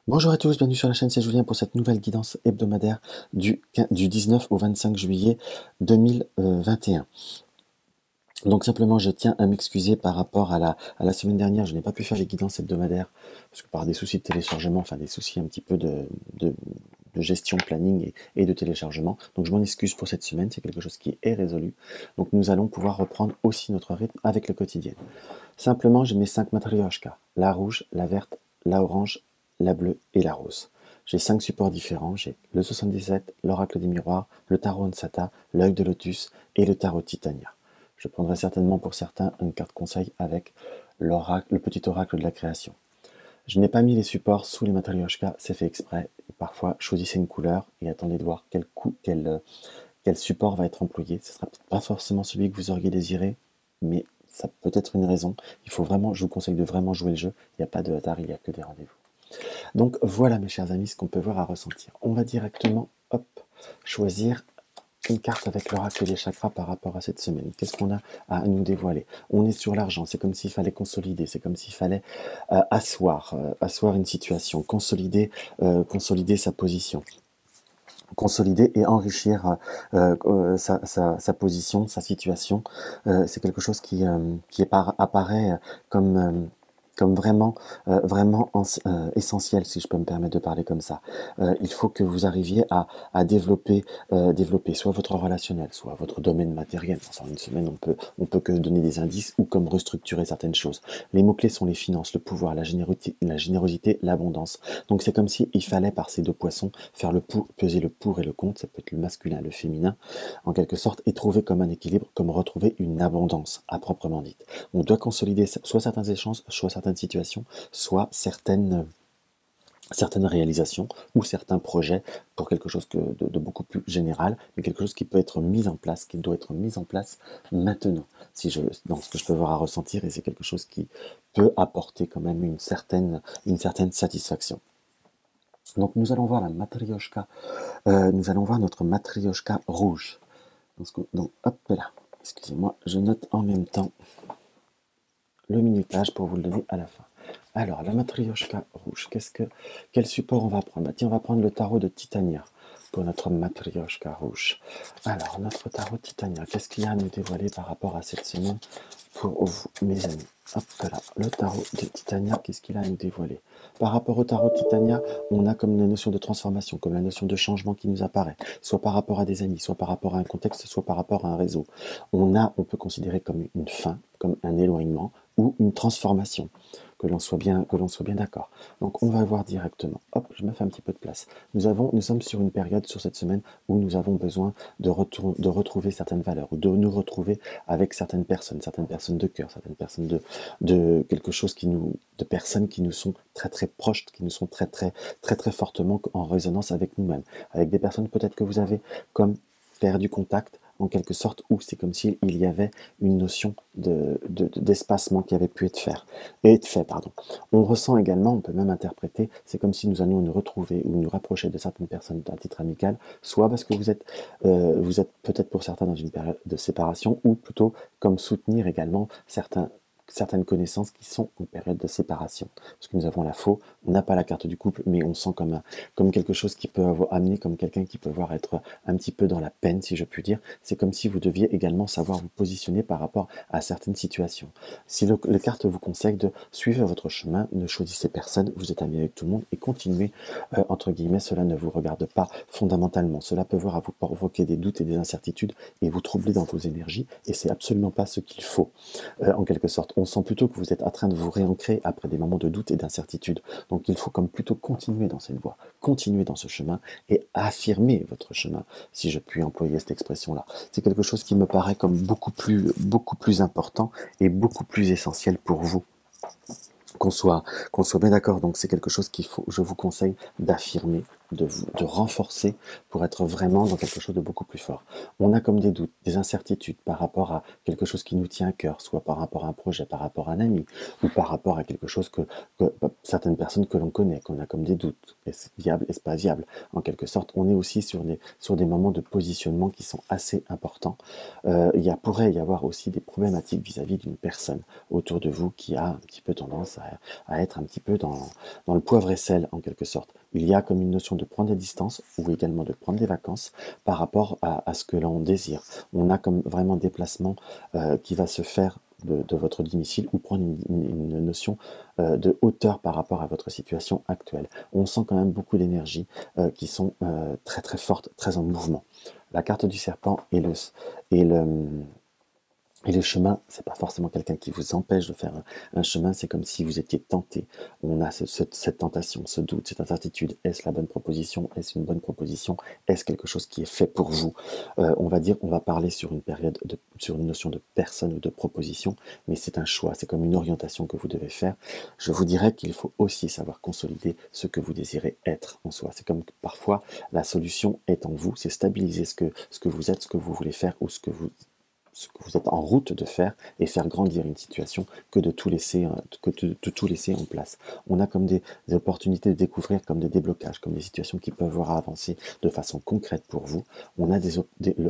Bonjour à tous, bienvenue sur la chaîne, c'est Julien pour cette nouvelle guidance hebdomadaire du 19 au 25 juillet 2021. Donc simplement, je tiens à m'excuser par rapport à la semaine dernière, je n'ai pas pu faire les guidances hebdomadaires parce que par des soucis de téléchargement, enfin des soucis un petit peu de, de gestion, planning et de téléchargement. Donc je m'en excuse pour cette semaine, c'est quelque chose qui est résolu. Donc nous allons pouvoir reprendre aussi notre rythme avec le quotidien. Simplement, j'ai mes 5 matryoshkas, la rouge, la verte, la orange, la bleue et la rose. J'ai 5 supports différents, j'ai le 77, l'oracle des miroirs, le tarot Ansata, l'œil de lotus et le tarot Titania. Je prendrai certainement pour certains une carte conseil avec l'oracle, le petit oracle de la création. Je n'ai pas mis les supports sous les matryoshkas, c'est fait exprès. Parfois, choisissez une couleur et attendez de voir quel support va être employé. Ce ne sera peut-être pas forcément celui que vous auriez désiré, mais ça peut être une raison. Il faut vraiment, je vous conseille de vraiment jouer le jeu. Il n'y a pas de hasard, il n'y a que des rendez-vous. Donc voilà mes chers amis, ce qu'on peut voir à ressentir. On va directement, hop, choisir une carte avec l'oracle des chakras par rapport à cette semaine. Qu'est-ce qu'on a à nous dévoiler? On est sur l'argent, c'est comme s'il fallait consolider, c'est comme s'il fallait asseoir une situation, consolider sa position, consolider et enrichir sa position, sa situation. C'est quelque chose qui apparaît comme vraiment essentiel, si je peux me permettre de parler comme ça. Il faut que vous arriviez à développer soit votre relationnel, soit votre domaine matériel. Dans une semaine, on peut que donner des indices ou comme restructurer certaines choses. Les mots-clés sont les finances, le pouvoir, la générosité, l'abondance. Donc c'est comme si il fallait par ces deux poissons faire peser le pour et le contre, ça peut être le masculin, le féminin, en quelque sorte, et trouver comme un équilibre, comme retrouver une abondance à proprement dite. On doit consolider soit certains échanges, soit certaines situations, soit certaines réalisations ou certains projets pour quelque chose de beaucoup plus général, mais quelque chose qui peut être mis en place, qui doit être mis en place maintenant, dans ce que je peux voir à ressentir, et c'est quelque chose qui peut apporter quand même une certaine satisfaction. Donc nous allons voir la matryoshka, nous allons voir notre matryoshka rouge. Donc hop là, excusez-moi, je note en même temps le minutage pour vous le donner à la fin. Alors, la matryoshka rouge, quel support on va prendre? Tiens, on va prendre le tarot de Titania pour notre matryoshka rouge. Alors, notre tarot Titania, qu'est-ce qu'il y a à nous dévoiler par rapport à cette semaine pour vous, mes amis? Hop là, le tarot de Titania, qu'est-ce qu'il a à nous dévoiler? Par rapport au tarot Titania, on a comme la notion de transformation, comme la notion de changement qui nous apparaît, soit par rapport à des amis, soit par rapport à un contexte, soit par rapport à un réseau. On peut considérer comme une fin, comme un éloignement ou une transformation, que l'on soit bien d'accord. Donc on va voir directement. Hop, je me fais un petit peu de place. Nous sommes sur une période sur cette semaine où nous avons besoin de retrouver certaines valeurs, ou de nous retrouver avec certaines personnes de cœur, certaines personnes de quelque chose de personnes qui nous sont très très proches, qui nous sont très très très très fortement en résonance avec nous-mêmes, avec des personnes peut-être que vous avez comme perdu contact en quelque sorte, où c'est comme s'il y avait une notion d'espacement qui avait pu être fait. Pardon. On ressent également, on peut même interpréter, c'est comme si nous allions nous retrouver ou nous rapprocher de certaines personnes à titre amical, soit parce que vous êtes peut-être pour certains dans une période de séparation, ou plutôt comme soutenir également certaines connaissances qui sont en période de séparation. Parce que nous avons la faux, on n'a pas la carte du couple, mais on sent comme quelque chose qui peut amener comme quelqu'un qui peut voir être un petit peu dans la peine, si je puis dire. C'est comme si vous deviez également savoir vous positionner par rapport à certaines situations. Si les cartes vous conseillent de suivre votre chemin, ne choisissez personne, vous êtes ami avec tout le monde et continuez, entre guillemets, cela ne vous regarde pas fondamentalement. Cela peut voir à vous provoquer des doutes et des incertitudes et vous troubler dans vos énergies, et c'est absolument pas ce qu'il faut, en quelque sorte. On sent plutôt que vous êtes en train de vous réancrer après des moments de doute et d'incertitude. Donc il faut comme plutôt continuer dans cette voie, continuer dans ce chemin et affirmer votre chemin, si je puis employer cette expression-là. C'est quelque chose qui me paraît comme beaucoup plus important et beaucoup plus essentiel pour vous. Qu'on soit bien d'accord, donc c'est quelque chose je vous conseille d'affirmer de renforcer pour être vraiment dans quelque chose de beaucoup plus fort. On a comme des doutes, des incertitudes par rapport à quelque chose qui nous tient à cœur, soit par rapport à un projet, par rapport à un ami, ou par rapport à quelque chose que certaines personnes que l'on connaît, qu'on a comme des doutes. Est-ce viable, est-ce pas viable? En quelque sorte, on est aussi sur des moments de positionnement qui sont assez importants. Pourrait y avoir aussi des problématiques vis-à-vis d'une personne autour de vous qui a un petit peu tendance à être un petit peu dans le poivre et sel en quelque sorte. Il y a comme une notion de prendre des distances ou également de prendre des vacances par rapport à ce que l'on désire. On a comme vraiment déplacement qui va se faire de votre domicile ou prendre une notion de hauteur par rapport à votre situation actuelle. On sent quand même beaucoup d'énergie qui sont très très fortes, très en mouvement. La carte du serpent et le, et le chemin, c'est pas forcément quelqu'un qui vous empêche de faire un chemin, c'est comme si vous étiez tenté. On a cette tentation, ce doute, cette incertitude. Est-ce la bonne proposition? Est-ce une bonne proposition? Est-ce quelque chose qui est fait pour vous? On va dire, on va parler sur une période, sur une notion de personne ou de proposition, mais c'est un choix, c'est comme une orientation que vous devez faire. Je vous dirais qu'il faut aussi savoir consolider ce que vous désirez être en soi. C'est comme parfois la solution est en vous, c'est stabiliser ce que vous êtes, ce que vous voulez faire ou ce que vous êtes en route de faire et faire grandir une situation que de tout laisser, de tout laisser en place. On a comme des opportunités de découvrir, comme des déblocages, comme des situations qui peuvent voir avancer de façon concrète pour vous. On a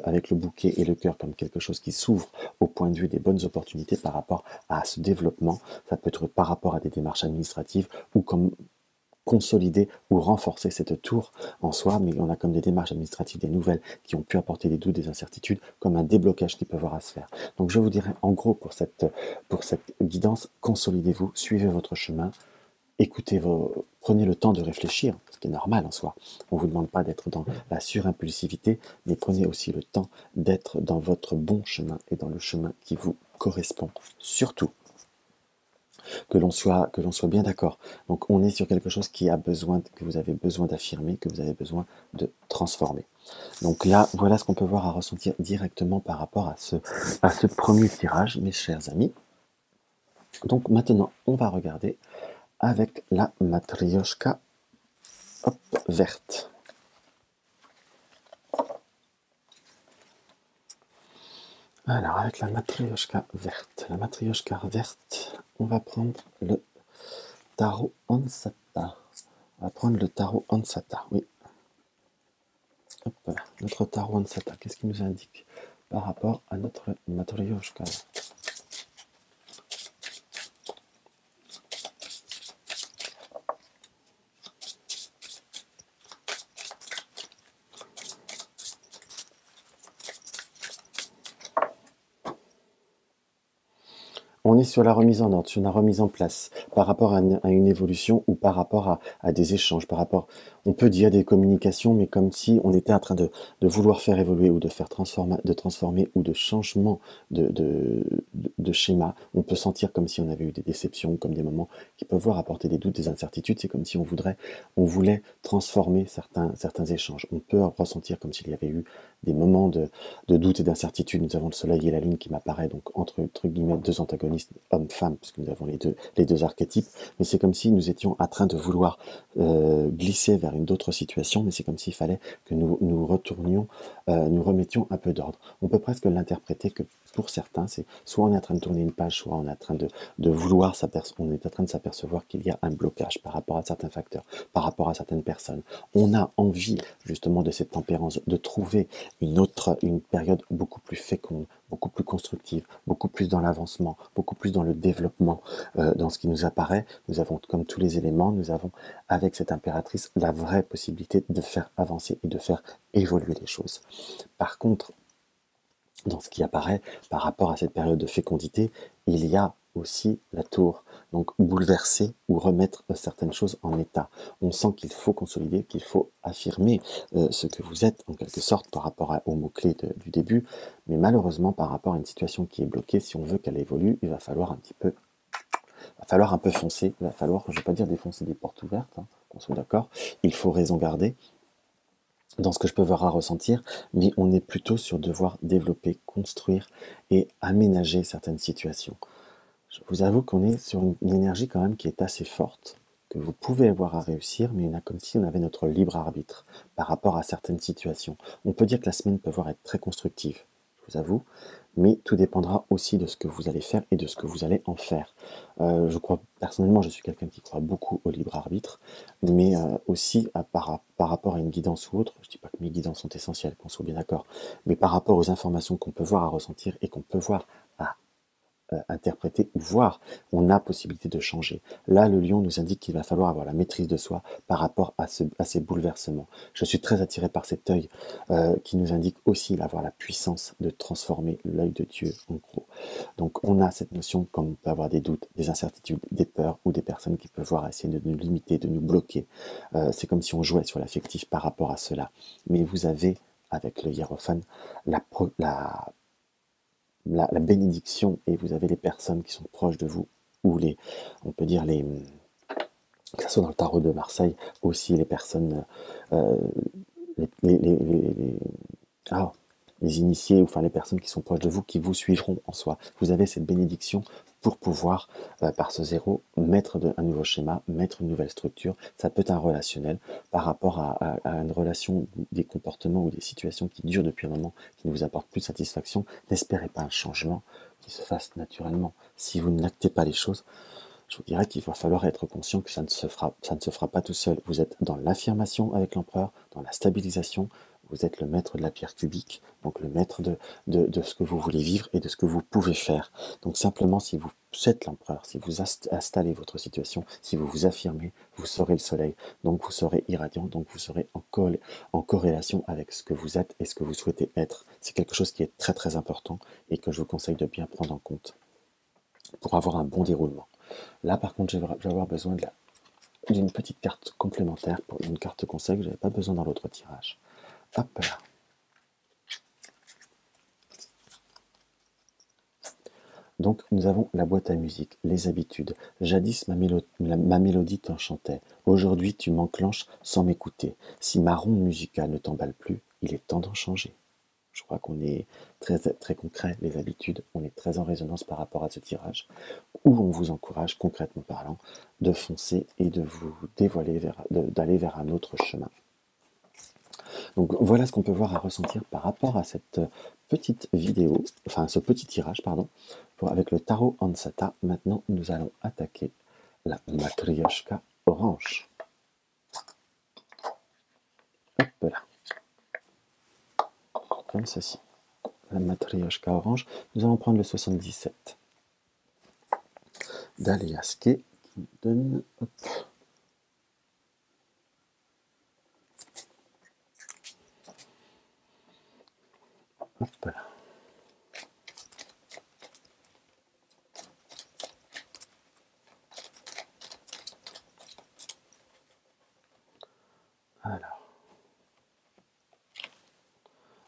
avec le bouquet et le cœur comme quelque chose qui s'ouvre au point de vue des bonnes opportunités par rapport à ce développement. Ça peut être par rapport à des démarches administratives ou comme consolider ou renforcer cette tour en soi, mais on a comme des démarches administratives, des nouvelles qui ont pu apporter des doutes, des incertitudes, comme un déblocage qui peut avoir à se faire. Donc je vous dirais en gros pour cette guidance, consolidez-vous, suivez votre chemin, prenez le temps de réfléchir, ce qui est normal en soi. On ne vous demande pas d'être dans la surimpulsivité, mais prenez aussi le temps d'être dans votre bon chemin et dans le chemin qui vous correspond. Surtout, que l'on soit bien d'accord. Donc on est sur quelque chose que vous avez besoin d'affirmer, que vous avez besoin de transformer. Donc là, voilà ce qu'on peut voir à ressentir directement par rapport à ce premier tirage, mes chers amis. Donc maintenant, on va regarder avec la matrioshka verte. Alors, avec la matrioshka verte, on va prendre le tarot Ansata. Oui. Hop, notre tarot Ansata, qu'est-ce qu'il nous indique par rapport à notre matrioshka? On est sur la remise en ordre, sur la remise en place, par rapport à une évolution ou par rapport à des échanges, on peut dire des communications, mais comme si on était en train de vouloir faire évoluer ou de faire transformer ou de changement de schéma. On peut sentir comme si on avait eu des déceptions, comme des moments qui peuvent voir apporter des doutes, des incertitudes. C'est comme si on voulait transformer certains échanges. On peut ressentir comme s'il y avait eu des moments de doute et d'incertitude. Nous avons le soleil et la lune qui m'apparaît, donc entre guillemets deux antagonistes, homme-femme, puisque nous avons les deux archétypes, mais c'est comme si nous étions en train de vouloir glisser vers une autre situation, mais c'est comme s'il fallait que nous retournions, nous remettions un peu d'ordre. On peut presque l'interpréter que pour certains, c'est soit on est en train de tourner une page, soit on est en train de vouloir on est en train de s'apercevoir qu'il y a un blocage par rapport à certains facteurs, par rapport à certaines personnes. On a envie justement de cette tempérance, de trouver une période beaucoup plus féconde, beaucoup plus constructive, beaucoup plus dans l'avancement, beaucoup plus dans le développement, dans ce qui nous apparaît. Nous avons, comme tous les éléments, nous avons, avec cette impératrice, la vraie possibilité de faire avancer et de faire évoluer les choses. Par contre, dans ce qui apparaît par rapport à cette période de fécondité, il y a aussi la tour, donc bouleverser ou remettre certaines choses en état. On sent qu'il faut consolider, qu'il faut affirmer ce que vous êtes en quelque sorte par rapport aux mots-clés du début, mais malheureusement par rapport à une situation qui est bloquée, si on veut qu'elle évolue, il va falloir un peu foncer, il va falloir, je ne vais pas dire défoncer des portes ouvertes, qu'on soit d'accord, il faut raison garder, dans ce que je peux voir à ressentir, mais on est plutôt sur devoir développer, construire et aménager certaines situations. Je vous avoue qu'on est sur une énergie quand même qui est assez forte, que vous pouvez avoir à réussir, mais on a comme si on avait notre libre arbitre par rapport à certaines situations. On peut dire que la semaine peut voir être très constructive, je vous avoue, mais tout dépendra aussi de ce que vous allez faire et de ce que vous allez en faire. Je crois, personnellement, je suis quelqu'un qui croit beaucoup au libre arbitre, mais aussi par rapport à une guidance ou autre. Je ne dis pas que mes guidances sont essentielles, qu'on soit bien d'accord, mais par rapport aux informations qu'on peut voir à ressentir et qu'on peut voir à interpréter ou voir, on a possibilité de changer. Là, le lion nous indique qu'il va falloir avoir la maîtrise de soi par rapport à ces bouleversements. Je suis très attiré par cet œil qui nous indique aussi d'avoir la puissance de transformer l'œil de Dieu en gros. Donc on a cette notion, comme on peut avoir des doutes, des incertitudes, des peurs ou des personnes qui peuvent voir essayer de nous limiter, de nous bloquer. C'est comme si on jouait sur l'affectif par rapport à cela. Mais vous avez, avec le hiérophane, la bénédiction, et vous avez les personnes qui sont proches de vous, ou on peut dire que ce soit dans le tarot de Marseille, aussi les personnes, euh, les, ah, les initiés, enfin les personnes qui sont proches de vous, qui vous suivront en soi. Vous avez cette bénédiction pour pouvoir, par ce zéro, mettre un nouveau schéma, mettre une nouvelle structure. Ça peut être un relationnel par rapport à une relation, des comportements ou des situations qui durent depuis un moment, qui ne vous apportent plus de satisfaction. N'espérez pas un changement qui se fasse naturellement. Si vous n'actez pas les choses, je vous dirais qu'il va falloir être conscient que ça ne se fera pas tout seul. Vous êtes dans l'affirmation avec l'empereur, dans la stabilisation, vous êtes le maître de la pierre cubique, donc le maître de ce que vous voulez vivre et de ce que vous pouvez faire. Donc simplement, si vous êtes l'empereur, si vous installez votre situation, si vous vous affirmez, vous serez le soleil, donc vous serez irradiant, donc vous serez en corrélation avec ce que vous êtes et ce que vous souhaitez être. C'est quelque chose qui est très très important et que je vous conseille de bien prendre en compte pour avoir un bon déroulement. Là, par contre, je vais avoir besoin d'une petite carte complémentaire, pour une carte conseil que je n'avais pas besoin dans l'autre tirage. Hop là. Donc, nous avons la boîte à musique, les habitudes. Jadis, ma mélodie t'enchantait. Aujourd'hui, tu m'enclenches sans m'écouter. Si ma ronde musicale ne t'emballe plus, il est temps d'en changer. Je crois qu'on est très, très concret, les habitudes. On est très en résonance par rapport à ce tirage, où on vous encourage, concrètement parlant, de foncer et de vous dévoiler, d'aller vers un autre chemin. Donc voilà ce qu'on peut voir à ressentir par rapport à cette petite vidéo, enfin ce petit tirage, pardon, avec le tarot Ansata. Maintenant, nous allons attaquer la Matryoshka orange. Hop là. Comme ceci. La Matryoshka orange. Nous allons prendre le 77 d'Aliaske qui nous donne... Hop. Hop là. Alors.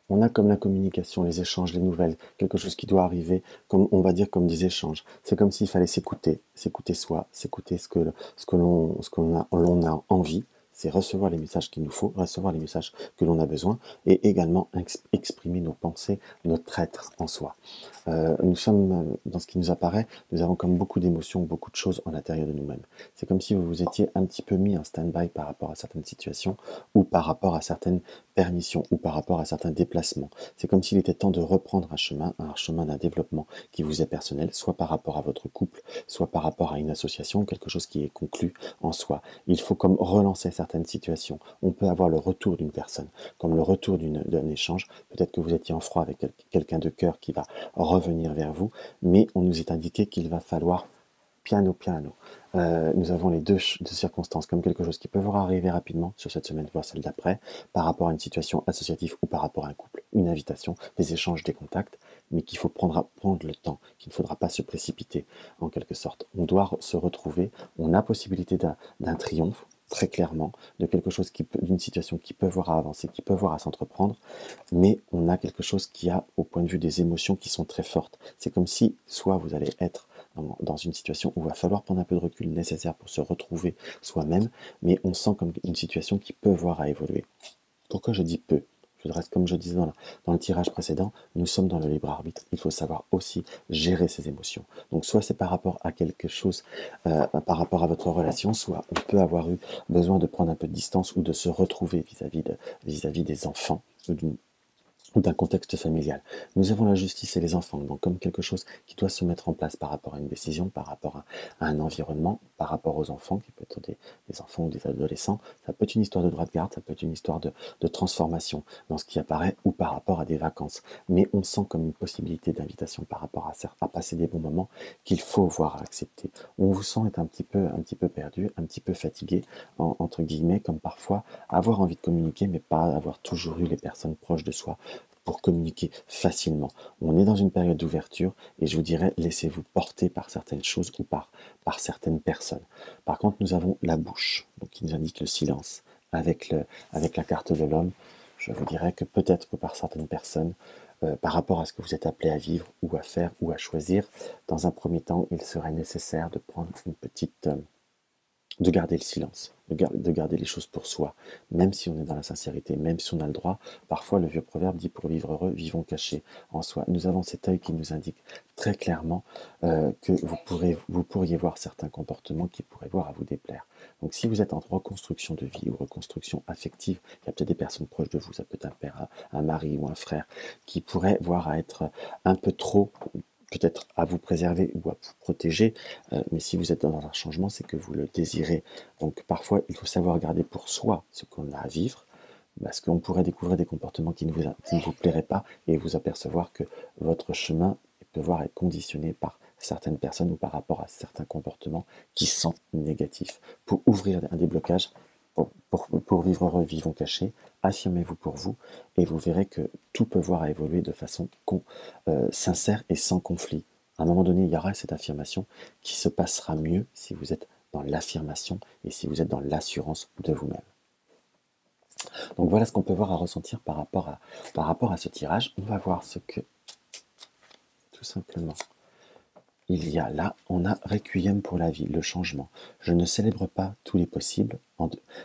On a comme la communication, les échanges, les nouvelles, quelque chose qui doit arriver, comme on va dire comme des échanges. C'est comme s'il fallait s'écouter soi, s'écouter ce que l'on a envie. C'est recevoir les messages qu'il nous faut, recevoir les messages que l'on a besoin et également exprimer nos pensées, notre être en soi. Nous sommes, dans ce qui nous apparaît, nous avons comme beaucoup d'émotions, beaucoup de choses en l'intérieur de nous-mêmes. C'est comme si vous vous étiez un petit peu mis en stand-by par rapport à certaines situations ou par rapport à certaines permissions ou par rapport à certains déplacements. C'est comme s'il était temps de reprendre un chemin d'un développement qui vous est personnel, soit par rapport à votre couple, soit par rapport à une association, quelque chose qui est conclu en soi. Il faut comme relancer certaines situations. On peut avoir le retour d'une personne, comme le retour d'un échange. Peut-être que vous étiez en froid avec quelqu'un de cœur qui va revenir vers vous, mais on nous est indiqué qu'il va falloir piano. Nous avons les deux circonstances comme quelque chose qui peut vous arriver rapidement sur cette semaine, voire celle d'après, par rapport à une situation associative ou par rapport à un couple, une invitation, des échanges, des contacts, mais qu'il faut prendre le temps, qu'il ne faudra pas se précipiter en quelque sorte. On doit se retrouver, on a possibilité d'un triomphe, très clairement, de quelque chose d'une situation qui peut voir à avancer, qui peut voir à s'entreprendre, mais on a quelque chose qui a, au point de vue des émotions, qui sont très fortes. C'est comme si, soit vous allez être dans une situation où il va falloir prendre un peu de recul nécessaire pour se retrouver soi-même, mais on sent comme une situation qui peut voir à évoluer. Pourquoi je dis peu? Tout le reste, comme je disais dans le tirage précédent, nous sommes dans le libre arbitre. Il faut savoir aussi gérer ses émotions. Donc soit c'est par rapport à quelque chose, par rapport à votre relation, soit on peut avoir eu besoin de prendre un peu de distance ou de se retrouver vis-à-vis des enfants ou d'un contexte familial. Nous avons la justice et les enfants, donc comme quelque chose qui doit se mettre en place par rapport à une décision, par rapport à un environnement, par rapport aux enfants, qui peut être des enfants ou des adolescents. Ça peut être une histoire de droit de garde, ça peut être une histoire de transformation dans ce qui apparaît ou par rapport à des vacances. Mais on sent comme une possibilité d'invitation par rapport à passer des bons moments qu'il faut voir accepter. On vous sent être un petit peu perdu, un petit peu fatigué, entre guillemets, comme parfois avoir envie de communiquer, mais pas avoir toujours eu les personnes proches de soi pour communiquer facilement. On est dans une période d'ouverture et je vous dirais, laissez-vous porter par certaines choses ou par certaines personnes. Par contre, nous avons la bouche, donc qui nous indique le silence. Avec la carte de l'homme, je vous dirais que peut-être que par certaines personnes, par rapport à ce que vous êtes appelé à vivre ou à faire ou à choisir, dans un premier temps, il serait nécessaire de prendre de garder le silence, de garder les choses pour soi, même si on est dans la sincérité, même si on a le droit. Parfois, le vieux proverbe dit pour vivre heureux, vivons cachés en soi. Nous avons cet œil qui nous indique très clairement que vous pourriez voir certains comportements qui pourraient voir à vous déplaire. Donc, si vous êtes en reconstruction de vie ou reconstruction affective, il y a peut-être des personnes proches de vous, ça peut être un père, un mari ou un frère, qui pourraient voir à être un peu trop peut-être à vous préserver ou à vous protéger, mais si vous êtes dans un changement, c'est que vous le désirez. Donc parfois, il faut savoir garder pour soi ce qu'on a à vivre, parce qu'on pourrait découvrir des comportements qui ne vous plairaient pas et vous apercevoir que votre chemin peut voir être conditionné par certaines personnes ou par rapport à certains comportements qui sont négatifs. Pour ouvrir un déblocage, pour vivre heureux, vivons cachés, affirmez-vous pour vous et vous verrez que tout peut voir à évoluer de façon sincère et sans conflit. À un moment donné, il y aura cette affirmation qui se passera mieux si vous êtes dans l'affirmation et si vous êtes dans l'assurance de vous-même. Donc voilà ce qu'on peut voir à ressentir par rapport à ce tirage. On va voir ce que, tout simplement, il y a là. On a Requiem pour la vie, le changement. Je ne célèbre pas tous les possibles,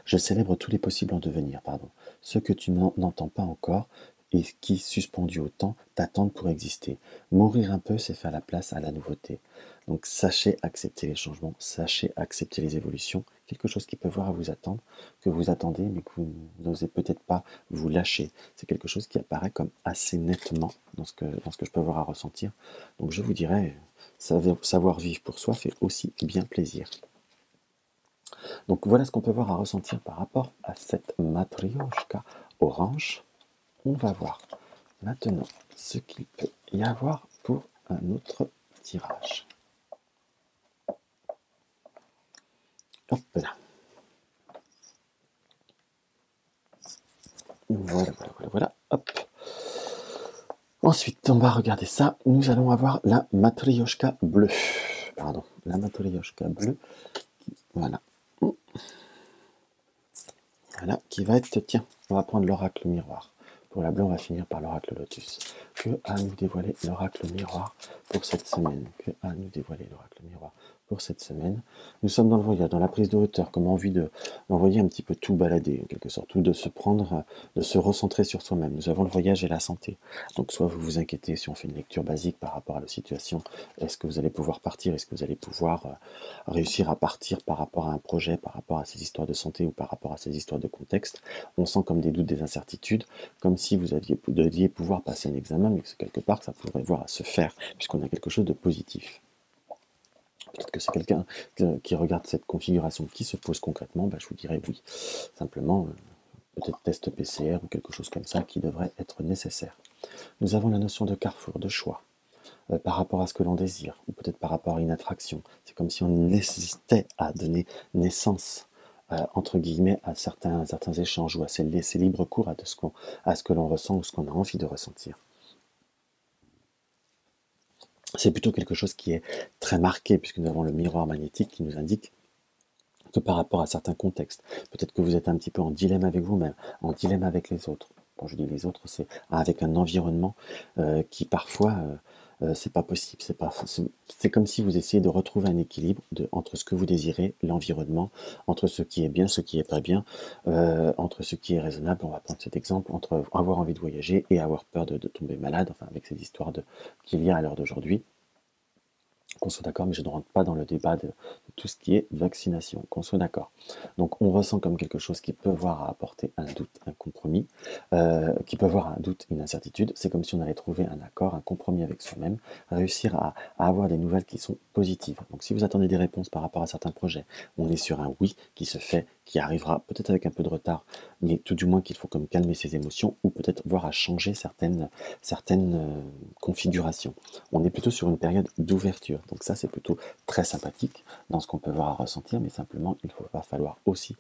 je célèbre tous les possibles en devenir, pardon. Ce que tu n'entends pas encore et qui, suspendu au temps, t'attendent pour exister. Mourir un peu, c'est faire la place à la nouveauté. Donc sachez accepter les changements, sachez accepter les évolutions, quelque chose qui peut voir à vous attendre, que vous attendez, mais que vous n'osez peut-être pas vous lâcher. C'est quelque chose qui apparaît comme assez nettement dans ce que je peux voir à ressentir. Donc je vous dirais, savoir vivre pour soi fait aussi bien plaisir. Donc voilà ce qu'on peut voir à ressentir par rapport à cette matrioshka orange. On va voir maintenant ce qu'il peut y avoir pour un autre tirage. Hop là. Voilà. Hop. Ensuite, on va regarder ça. Nous allons avoir la matrioshka bleue. Pardon, la matrioshka bleue. Voilà. Voilà, qui va être, tiens, on va prendre l'oracle miroir. Pour la bleue, on va finir par l'oracle lotus. Que a nous dévoilé l'oracle miroir pour cette semaine? Que a nous dévoilé l'oracle miroir pour cette semaine? Nous sommes dans le voyage, dans la prise de hauteur, comme envie d'envoyer un petit peu tout balader, en quelque sorte, ou de se prendre, de se recentrer sur soi-même. Nous avons le voyage et la santé. Donc, soit vous vous inquiétez si on fait une lecture basique par rapport à la situation, est-ce que vous allez pouvoir partir? Est-ce que vous allez pouvoir réussir à partir par rapport à un projet, par rapport à ces histoires de santé ou par rapport à ces histoires de contexte? On sent comme des doutes, des incertitudes, comme si vous deviez pouvoir passer un examen, mais que quelque part que ça pourrait voir à se faire, puisqu'on a quelque chose de positif. Peut-être que c'est quelqu'un qui regarde cette configuration qui se pose concrètement, je vous dirais oui. Simplement, peut-être test PCR ou quelque chose comme ça qui devrait être nécessaire. Nous avons la notion de carrefour, de choix, par rapport à ce que l'on désire, ou peut-être par rapport à une attraction. C'est comme si on nécessitait à donner naissance, entre guillemets, à certains échanges, ou à laisser libre cours à ce que l'on ressent ou ce qu'on a envie de ressentir. C'est plutôt quelque chose qui est très marqué, puisque nous avons le miroir magnétique qui nous indique que par rapport à certains contextes, peut-être que vous êtes un petit peu en dilemme avec vous-même, en dilemme avec les autres. Quand je dis les autres, c'est avec un environnement qui parfois c'est pas possible. C'est comme si vous essayez de retrouver un équilibre entre ce que vous désirez, l'environnement, entre ce qui est bien, ce qui est pas bien, entre ce qui est raisonnable. On va prendre cet exemple entre avoir envie de voyager et avoir peur de tomber malade. Enfin, avec ces histoires qu'il y a à l'heure d'aujourd'hui. Qu'on soit d'accord, mais je ne rentre pas dans le débat de tout ce qui est vaccination, qu'on soit d'accord. Donc on ressent comme quelque chose qui peut voir à apporter un doute, un compromis, qui peut voir un doute, une incertitude. C'est comme si on allait trouver un accord, un compromis avec soi-même, réussir à avoir des nouvelles qui sont positives. Donc si vous attendez des réponses par rapport à certains projets, on est sur un oui qui se fait, qui arrivera peut-être avec un peu de retard, mais tout du moins qu'il faut comme calmer ses émotions ou peut-être voir à changer certaines configurations. On est plutôt sur une période d'ouverture. Donc ça, c'est plutôt très sympathique dans ce qu'on peut voir à ressentir, mais simplement, il va falloir aussi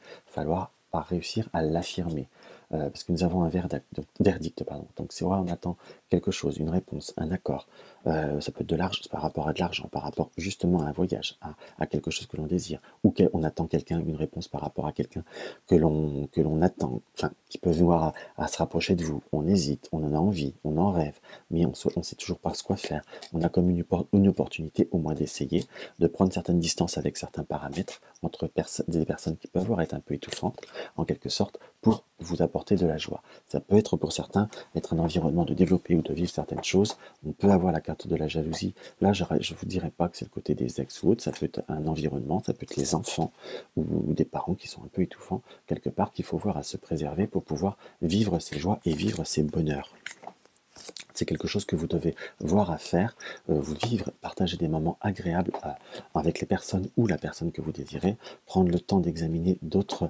par réussir à l'affirmer. Parce que nous avons un verdict. Pardon. Donc c'est vrai, on attend quelque chose, une réponse, un accord. Ça peut être de l'argent, par rapport à de l'argent, par rapport justement à un voyage, à quelque chose que l'on désire, ou on attend quelqu'un, une réponse par rapport à quelqu'un que l'on attend, enfin, qui peut voir à se rapprocher de vous. On hésite, on en a envie, on en rêve, mais on ne sait toujours pas quoi faire. On a comme une opportunité au moins d'essayer, de prendre certaines distances avec certains paramètres entre des personnes qui peuvent être un peu étouffantes, en quelque sorte, pour vous apporter de la joie. Ça peut être pour certains être un environnement de développer ou de vivre certaines choses. On peut avoir la carte de la jalousie. Là, je ne vous dirais pas que c'est le côté des ex ou autres. Ça peut être un environnement, ça peut être les enfants ou des parents qui sont un peu étouffants, quelque part qu'il faut voir à se préserver pour pouvoir vivre ses joies et vivre ses bonheurs. C'est quelque chose que vous devez voir à faire, vous vivre, partager des moments agréables avec les personnes ou la personne que vous désirez, prendre le temps d'examiner d'autres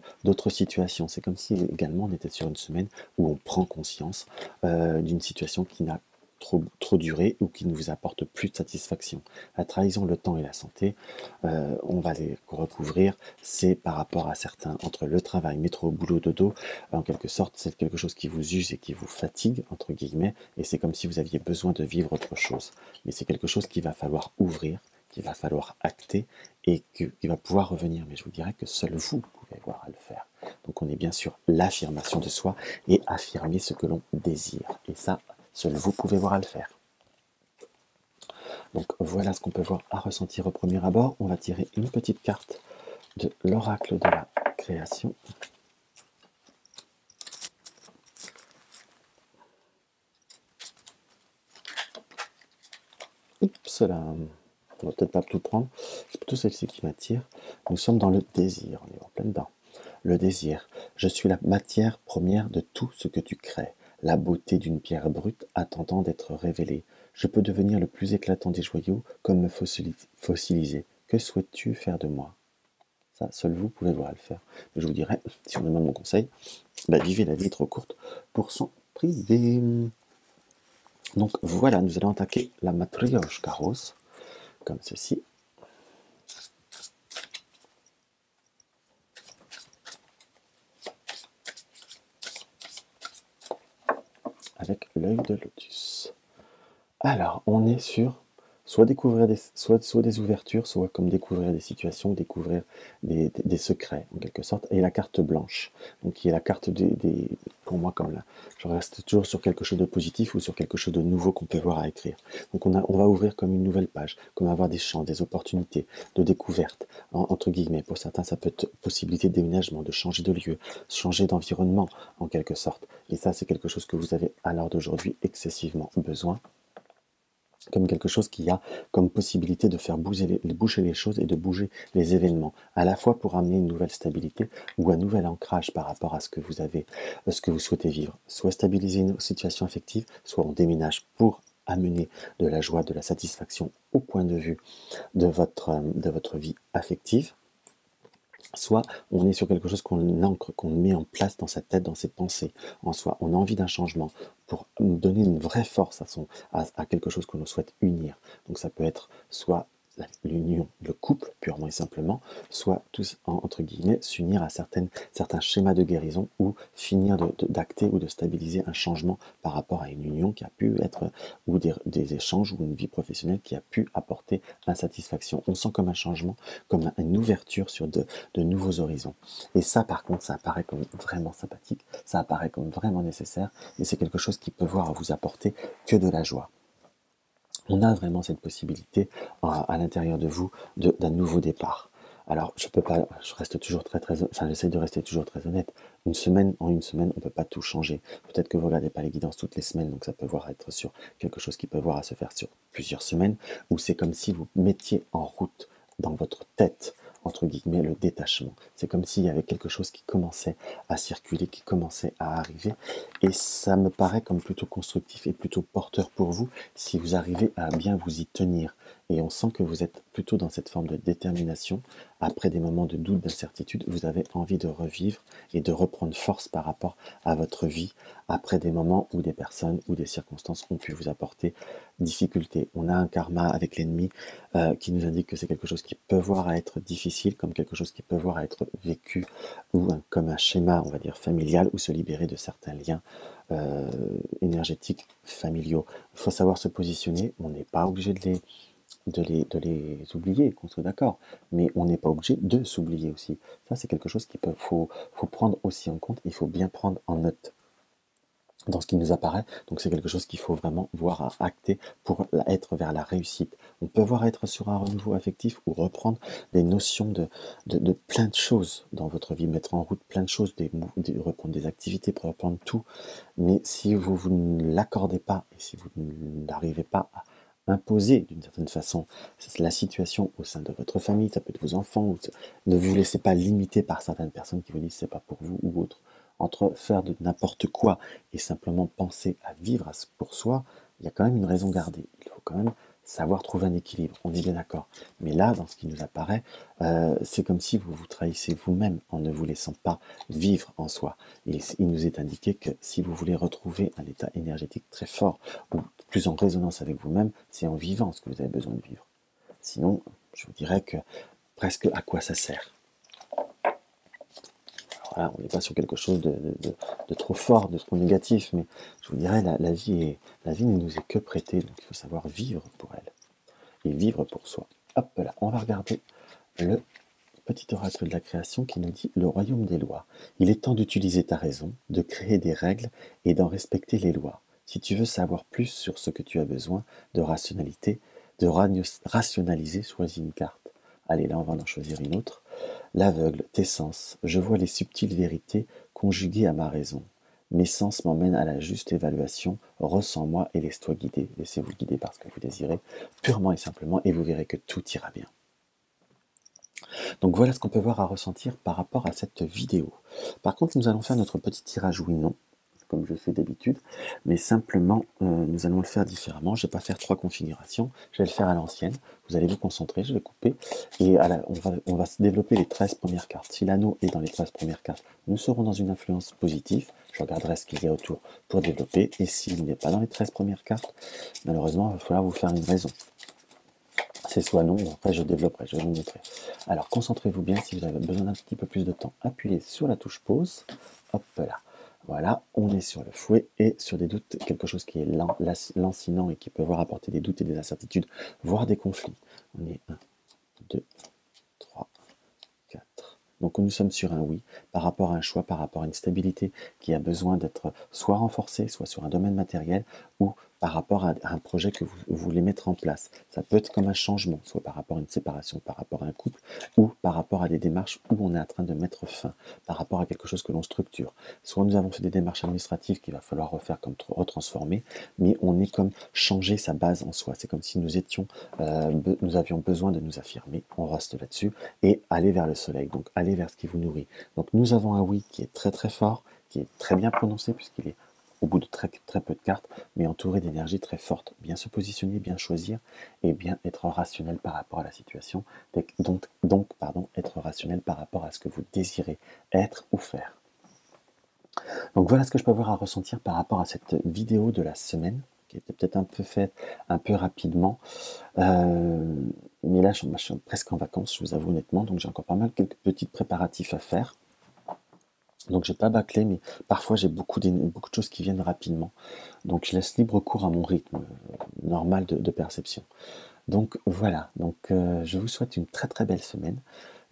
situations. C'est comme si également on était sur une semaine où on prend conscience d'une situation qui n'a trop duré ou qui ne vous apporte plus de satisfaction. La trahison, le temps et la santé, on va les recouvrir, c'est par rapport à certains, entre le travail, métro, boulot, dodo, en quelque sorte, c'est quelque chose qui vous use et qui vous fatigue, entre guillemets, et c'est comme si vous aviez besoin de vivre autre chose. Mais c'est quelque chose qu'il va falloir ouvrir, qu'il va falloir acter et qui va pouvoir revenir. Mais je vous dirais que seul vous pouvez voir à le faire. Donc on est bien sûr l'affirmation de soi et affirmer ce que l'on désire. Et ça, seul vous pouvez voir à le faire. Donc voilà ce qu'on peut voir à ressentir au premier abord. On va tirer une petite carte de l'oracle de la création. Oups là, on va peut-être pas tout prendre. C'est plutôt celle-ci qui m'attire. Nous sommes dans le désir, on est en plein dedans. Le désir. Je suis la matière première de tout ce que tu crées. La beauté d'une pierre brute attendant d'être révélée. Je peux devenir le plus éclatant des joyaux, comme me fossiliser. Que souhaites-tu faire de moi? Ça, seul vous pouvez voir à le faire. Mais je vous dirais, si on me demande mon conseil, vivez la vie trop courte pour s'en priver. Donc voilà, nous allons attaquer la Matryoshka rose, comme ceci. Avec l'œil de lotus. Alors, on est sur soit découvrir soit des ouvertures, soit comme découvrir des situations, découvrir des secrets, en quelque sorte, et la carte blanche, donc qui est la carte pour moi, comme là, je reste toujours sur quelque chose de positif ou sur quelque chose de nouveau qu'on peut voir à écrire. Donc on va ouvrir comme une nouvelle page, comme avoir des chances, des opportunités, de découverte, entre guillemets. Pour certains, ça peut être possibilité de déménagement, de changer de lieu, changer d'environnement, en quelque sorte. Et ça, c'est quelque chose que vous avez à l'heure d'aujourd'hui excessivement besoin, comme quelque chose qui a comme possibilité de faire bouger les choses et de bouger les événements, à la fois pour amener une nouvelle stabilité ou un nouvel ancrage par rapport à ce que vous avez, ce que vous souhaitez vivre. Soit stabiliser une situation affective, soit on déménage pour amener de la joie, de la satisfaction au point de vue de votre vie affective. Soit on est sur quelque chose qu'on ancre, qu'on met en place dans sa tête, dans ses pensées, en soi. On a envie d'un changement pour donner une vraie force à quelque chose que l'on souhaite unir. Donc ça peut être soit l'union, le couple, purement et simplement, soit tous, entre guillemets, s'unir à certains schémas de guérison ou finir d'acter ou de stabiliser un changement par rapport à une union qui a pu être, ou des échanges ou une vie professionnelle qui a pu apporter l'insatisfaction. On sent comme un changement, comme une ouverture sur de nouveaux horizons. Et ça, par contre, ça apparaît comme vraiment sympathique, ça apparaît comme vraiment nécessaire, et c'est quelque chose qui peut voir à vous apporter que de la joie. On a vraiment cette possibilité à l'intérieur de vous d'un nouveau départ. Alors, je peux pas, je reste toujours enfin, j'essaie de rester toujours très honnête. En une semaine, on peut pas tout changer. Peut-être que vous regardez pas les guidances toutes les semaines, donc ça peut voir être sur quelque chose qui peut voir à se faire sur plusieurs semaines, ou c'est comme si vous mettiez en route dans votre tête, entre guillemets, le détachement. C'est comme s'il y avait quelque chose qui commençait à circuler, qui commençait à arriver, et ça me paraît comme plutôt constructif et plutôt porteur pour vous si vous arrivez à bien vous y tenir. Et on sent que vous êtes plutôt dans cette forme de détermination. Après des moments de doute, d'incertitude, vous avez envie de revivre et de reprendre force par rapport à votre vie, après des moments où des personnes ou des circonstances ont pu vous apporter difficulté. On a un karma avec l'ennemi qui nous indique que c'est quelque chose qui peut voir à être difficile, comme quelque chose qui peut voir à être vécu, ou comme un schéma, on va dire, familial, ou se libérer de certains liens énergétiques familiaux. Il faut savoir se positionner, on n'est pas obligé de les oublier, qu'on soit d'accord, mais on n'est pas obligé de s'oublier aussi. Ça, c'est quelque chose faut prendre aussi en compte, il faut bien prendre en note dans ce qui nous apparaît. Donc c'est quelque chose qu'il faut vraiment voir à acter pour être vers la réussite. On peut voir être sur un renouveau affectif ou reprendre des notions de plein de choses dans votre vie, mettre en route plein de choses, reprendre des activités, pour reprendre tout. Mais si vous ne l'accordez pas et si vous n'arrivez pas à imposer d'une certaine façon la situation au sein de votre famille, ça peut être vos enfants, ne vous laissez pas limiter par certaines personnes qui vous disent c'est pas pour vous ou autre. Entre faire de n'importe quoi et simplement penser à vivre pour soi, il y a quand même une raison gardée. Il faut quand même savoir trouver un équilibre, on est bien d'accord. Mais là, dans ce qui nous apparaît, c'est comme si vous vous trahissez vous-même en ne vous laissant pas vivre en soi. Et il nous est indiqué que si vous voulez retrouver un état énergétique très fort, ou plus en résonance avec vous-même, c'est en vivant ce que vous avez besoin de vivre. Sinon, je vous dirais que presque à quoi ça sert. Voilà, on n'est pas sur quelque chose de trop fort, de trop négatif, mais je vous dirais, la vie ne nous est que prêtée, donc il faut savoir vivre pour elle, et vivre pour soi. Hop là, on va regarder le petit oracle de la création qui nous dit le royaume des lois. Il est temps d'utiliser ta raison, de créer des règles et d'en respecter les lois. Si tu veux savoir plus sur ce que tu as besoin de rationalité, de rationaliser, choisis une carte. Allez, là, on va en choisir une autre. L'aveugle, tes sens, je vois les subtiles vérités conjuguées à ma raison. Mes sens m'emmènent à la juste évaluation, ressens-moi et laisse-toi guider. Laissez-vous guider par ce que vous désirez, purement et simplement, et vous verrez que tout ira bien. Donc voilà ce qu'on peut voir à ressentir par rapport à cette vidéo. Par contre, nous allons faire notre petit tirage oui-non, comme je fais d'habitude, mais simplement, nous allons le faire différemment. Je ne vais pas faire 3 configurations, je vais le faire à l'ancienne. Vous allez vous concentrer, je vais couper, et on va se développer les 13 premières cartes. Si l'anneau est dans les 13 premières cartes, nous serons dans une influence positive. Je regarderai ce qu'il y a autour pour développer, et s'il n'est pas dans les 13 premières cartes, malheureusement, il va falloir vous faire une raison. C'est soit non, après je développerai, je vais vous montrer. Alors concentrez-vous bien, si vous avez besoin d'un petit peu plus de temps, appuyez sur la touche pause, hop là. Voilà, on est sur le fouet et sur des doutes, quelque chose qui est lancinant et qui peut voir apporter des doutes et des incertitudes, voire des conflits. On est 1, 2, 3, 4. Donc nous sommes sur un oui, par rapport à un choix, par rapport à une stabilité qui a besoin d'être soit renforcée, soit sur un domaine matériel, ou par rapport à un projet que vous voulez mettre en place. Ça peut être comme un changement, soit par rapport à une séparation, par rapport à un couple, ou par rapport à des démarches où on est en train de mettre fin, par rapport à quelque chose que l'on structure. Soit nous avons fait des démarches administratives qu'il va falloir refaire comme retransformer, mais on est comme changer sa base en soi. C'est comme si nous avions besoin de nous affirmer, on reste là-dessus, et aller vers le soleil, donc aller vers ce qui vous nourrit. Donc nous avons un oui qui est très très fort, qui est très bien prononcé puisqu'il est au bout de très, très peu de cartes, mais entouré d'énergie très forte. Bien se positionner, bien choisir, et bien être rationnel par rapport à la situation. Donc, être rationnel par rapport à ce que vous désirez être ou faire. Donc voilà ce que je peux avoir à ressentir par rapport à cette vidéo de la semaine, qui était peut-être un peu faite un peu rapidement. Mais là, je suis presque en vacances, je vous avoue honnêtement, donc j'ai encore pas mal quelques petits préparatifs à faire. Donc j'ai pas bâclé, mais parfois j'ai beaucoup de choses qui viennent rapidement. Donc je laisse libre cours à mon rythme normal de perception. Donc voilà, je vous souhaite une très très belle semaine.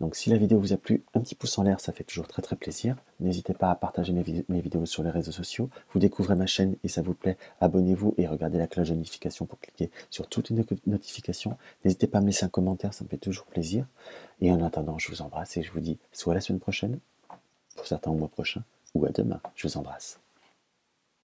Donc si la vidéo vous a plu, un petit pouce en l'air, ça fait toujours très très plaisir. N'hésitez pas à partager mes vidéos sur les réseaux sociaux. Vous découvrez ma chaîne et ça vous plaît, abonnez-vous et regardez la cloche de notification pour cliquer sur toutes les notifications. N'hésitez pas à me laisser un commentaire, ça me fait toujours plaisir. Et en attendant, je vous embrasse et je vous dis soit à la semaine prochaine, pour certains au mois prochain, ou à demain. Je vous embrasse.